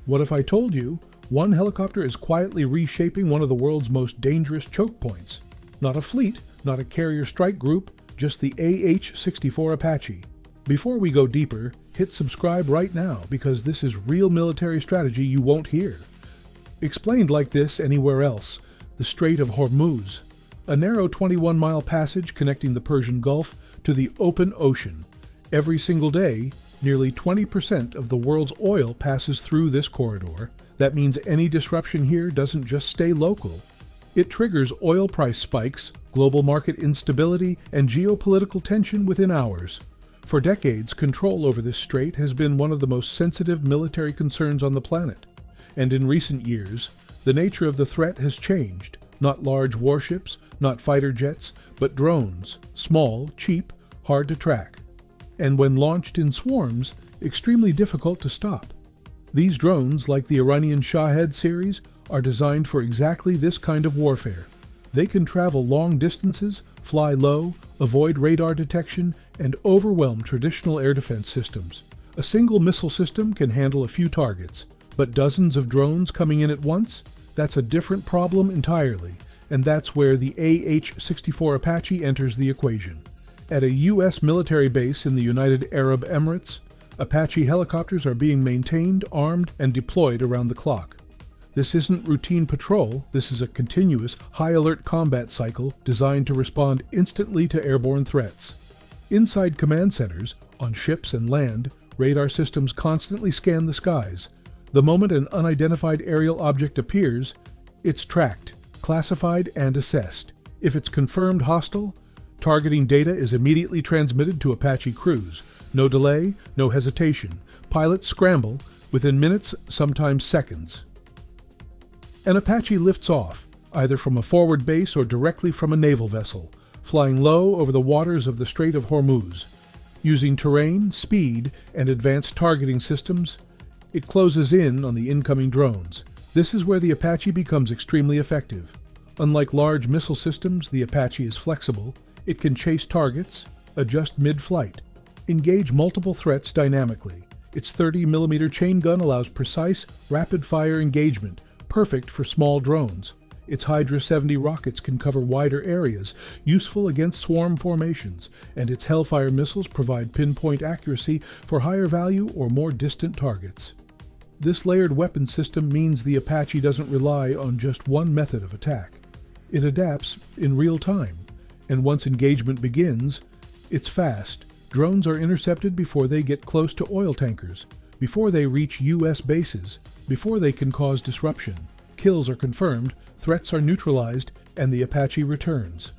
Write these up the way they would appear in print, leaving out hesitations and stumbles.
What if I told you one helicopter is quietly reshaping one of the world's most dangerous choke points? Not a fleet, not a carrier strike group, just the AH-64 Apache. Before we go deeper, hit subscribe right now because this is real military strategy you won't hear. Explained like this anywhere else, the Strait of Hormuz, a narrow 21-mile passage connecting the Persian Gulf to the open ocean. Every single day, nearly 20% of the world's oil passes through this corridor. That means any disruption here doesn't just stay local. It triggers oil price spikes, global market instability, and geopolitical tension within hours. For decades, control over this strait has been one of the most sensitive military concerns on the planet. And in recent years, the nature of the threat has changed. Not large warships, not fighter jets, but drones, small, cheap, hard to track. And when launched in swarms, extremely difficult to stop. These drones, like the Iranian Shahed series, are designed for exactly this kind of warfare. They can travel long distances, fly low, avoid radar detection, and overwhelm traditional air defense systems. A single missile system can handle a few targets, but dozens of drones coming in at once? That's a different problem entirely, and that's where the AH-64 Apache enters the equation. At a U.S. military base in the United Arab Emirates, Apache helicopters are being maintained, armed, and deployed around the clock. This isn't routine patrol, this is a continuous, high-alert combat cycle designed to respond instantly to airborne threats. Inside command centers, on ships and land, radar systems constantly scan the skies. The moment an unidentified aerial object appears, it's tracked, classified, and assessed. If it's confirmed hostile, targeting data is immediately transmitted to Apache crews. No delay, no hesitation. Pilots scramble within minutes, sometimes seconds. An Apache lifts off, either from a forward base or directly from a naval vessel, flying low over the waters of the Strait of Hormuz. Using terrain, speed, and advanced targeting systems, it closes in on the incoming drones. This is where the Apache becomes extremely effective. Unlike large missile systems, the Apache is flexible. It can chase targets, adjust mid-flight, engage multiple threats dynamically. Its 30mm chain gun allows precise, rapid-fire engagement, perfect for small drones. Its Hydra 70 rockets can cover wider areas, useful against swarm formations, and its Hellfire missiles provide pinpoint accuracy for higher value or more distant targets. This layered weapon system means the Apache doesn't rely on just one method of attack. It adapts in real time, and once engagement begins, it's fast. Drones are intercepted before they get close to oil tankers, before they reach U.S. bases, before they can cause disruption. Kills are confirmed, threats are neutralized, and the Apache returns.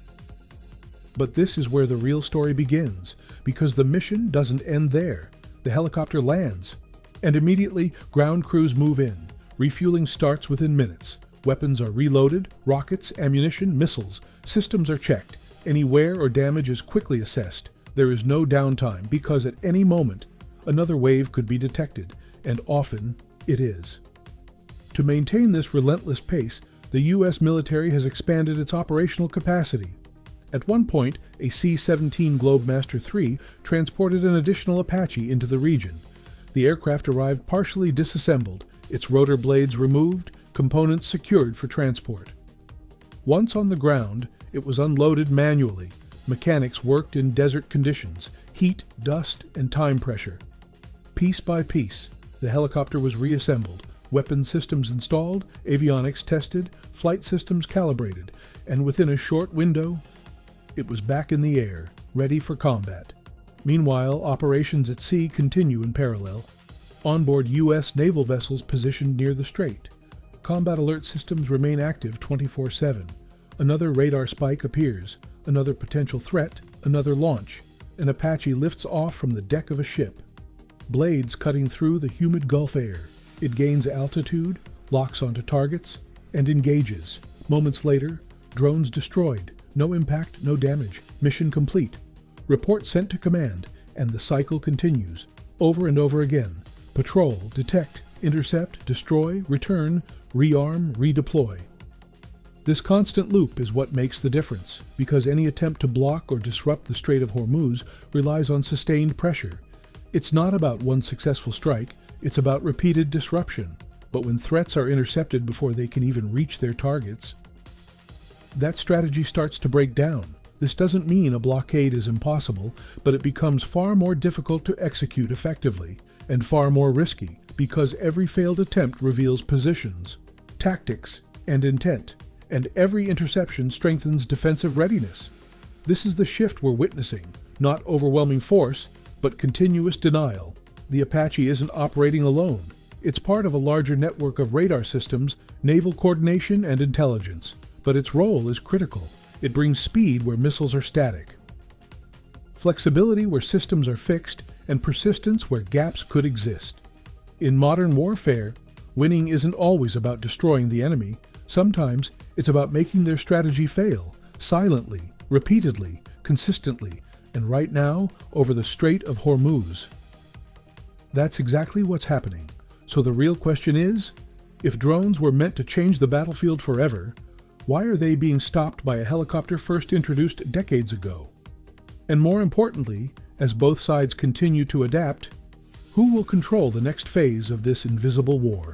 But this is where the real story begins, because the mission doesn't end there. The helicopter lands, and immediately ground crews move in. Refueling starts within minutes. Weapons are reloaded, rockets, ammunition, missiles. Systems are checked. Any wear or damage is quickly assessed. There is no downtime because at any moment, another wave could be detected, and often it is. To maintain this relentless pace, the U.S. military has expanded its operational capacity. At one point, a C-17 Globemaster III transported an additional Apache into the region. The aircraft arrived partially disassembled, its rotor blades removed, components secured for transport. Once on the ground, it was unloaded manually. Mechanics worked in desert conditions, heat, dust, and time pressure. Piece by piece, the helicopter was reassembled, weapon systems installed, avionics tested, flight systems calibrated, and within a short window, it was back in the air, ready for combat. Meanwhile, operations at sea continue in parallel. Onboard U.S. naval vessels positioned near the strait. Combat alert systems remain active 24/7. Another radar spike appears, another potential threat, another launch. An Apache lifts off from the deck of a ship. Blades cutting through the humid Gulf air. It gains altitude, locks onto targets, and engages. Moments later, drones destroyed. No impact, no damage. Mission complete. Report sent to command, and the cycle continues, over and over again. Patrol, detect, intercept, destroy, return, rearm, redeploy. This constant loop is what makes the difference, because any attempt to block or disrupt the Strait of Hormuz relies on sustained pressure. It's not about one successful strike, it's about repeated disruption. but when threats are intercepted before they can even reach their targets, that strategy starts to break down. This doesn't mean a blockade is impossible, but it becomes far more difficult to execute effectively, and far more risky, because every failed attempt reveals positions, tactics, and intent, and every interception strengthens defensive readiness. This is the shift we're witnessing, not overwhelming force, but continuous denial. The Apache isn't operating alone. It's part of a larger network of radar systems, naval coordination, and intelligence. But its role is critical. It brings speed where missiles are static, flexibility where systems are fixed, and persistence where gaps could exist. In modern warfare, winning isn't always about destroying the enemy. Sometimes it's about making their strategy fail, silently, repeatedly, consistently, and right now, over the Strait of Hormuz. That's exactly what's happening. So the real question is, if drones were meant to change the battlefield forever, why are they being stopped by a helicopter first introduced decades ago? And more importantly, as both sides continue to adapt, who will control the next phase of this invisible war?